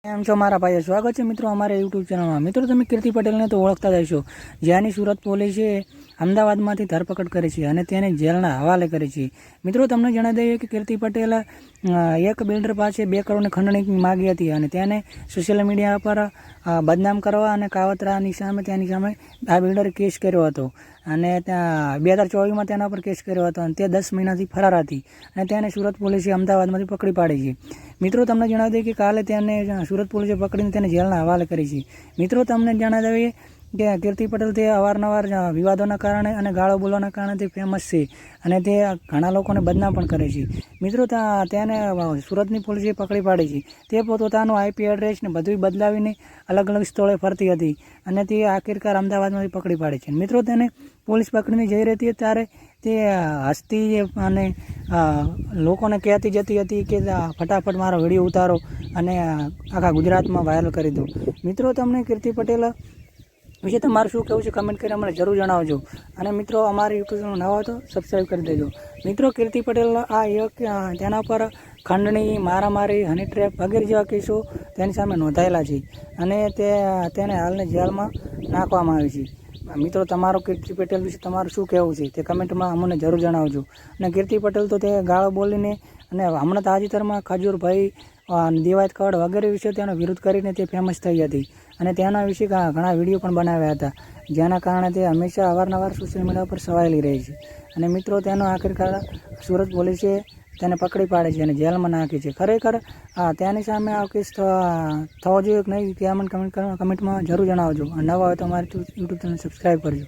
એમ છો મારા ભાઈઓ, સ્વાગત છે મિત્રો અમારા યુટ્યુબ ચેનલમાં। મિત્રો તમે કીર્તિ પટેલને તો ઓળખતા જ હશો, જ્યાંની સુરત પોલીસે અમદાવાદમાંથી ધરપકડ કરી છે અને તેને જેલના હવાલે કરી છે। મિત્રો તમને જણાવી દઈએ કે કીર્તિ પટેલ એક બિલ્ડર પાસે 2 કરોડની ખંડણી માગી હતી અને તેને સોશિયલ મીડિયા પર બદનામ કરવા અને કાવતરાની સામે તેની સામે આ બિલ્ડરે કેસ કર્યો હતો અને ત્યાં 2024માં તેના પર કેસ કર્યો હતો અને તે 10 મહિનાથી ફરાર હતી અને તેને સુરત પોલીસે અમદાવાદમાંથી પકડી પાડી છે। મિત્રો તમને જણાવી દઈએ કે કાલે તેને સુરત પોલીસે પકડીને તેને જેલના હવાલે કરી છે। મિત્રો તમને જણાવી દઈએ કે કીર્તિ પટેલ તે અવારનવાર વિવાદોના કારણે અને ગાળો બોલવાના કારણે તે ફેમસ છે અને તે ઘણા લોકોને બદનામ પણ કરે છે। મિત્રો તેને સુરતની પોલીસે પકડી પાડી છે। તે પોતાનું IP એડ્રેસ ને બધું બદલાવીને અલગ અલગ સ્થળે ફરતી હતી અને તે આખિરકાર અમદાવાદમાંથી પકડી પાડી છે। મિત્રો તેને પોલીસ પકડીને જઈ રહી હતી ત્યારે તે હસતી અને લોકોને કહેતી જતી હતી કે ફટાફટ મારો વિડીયો ઉતારો અને આખા ગુજરાતમાં વાયરલ કરી દો। મિત્રો તમને કીર્તિ પટેલ વિશે તમારું શું કહેવું છે કમેન્ટ કરીને અમને જરૂર જણાવજો અને મિત્રો અમારી યુટ્યુબ ચેનલ નવા હોય તો સબસ્ક્રાઈબ કરી દેજો। મિત્રો કીર્તિ પટેલ તેના પર ખંડણી, મારામારી, હની ટ્રેપ વગેરે જેવા કેસો તેની સામે નોંધાયેલા છે અને તેને હાલને જેલમાં નાખવામાં આવી છે। મિત્રો તમારો કીર્તિ પટેલ વિશે તમારું શું કહેવું છે તે કમેન્ટમાં અમને જરૂર જણાવજો। અને કીર્તિ પટેલ તો તે ગાળો બોલીને અને હમણાં તાજેતરમાં ખજૂરભાઈ, દિવાયત કડ વગેરે વિશે તેનો વિરોધ કરીને તે ફેમસ થઈ હતી અને તેના વિશે ઘણા વિડીયો પણ બનાવ્યા હતા, જેના કારણે તે હંમેશા અવારનવાર સોશિયલ મીડિયા પર છવાયેલી રહી છે અને મિત્રો તેનો આખિરકાર સુરત પોલીસે તેને પકડી પાડે છે અને જેલમાં નાખી છે। ખરેખર તેની સામે આ કેસ થવો જોઈએ કે નહીં તે અમને કમેન્ટમાં જરૂર જણાવજો અને નવા હોય તો અમારી યુટ્યુબ ચેનલ સબસ્ક્રાઈબ કરજો।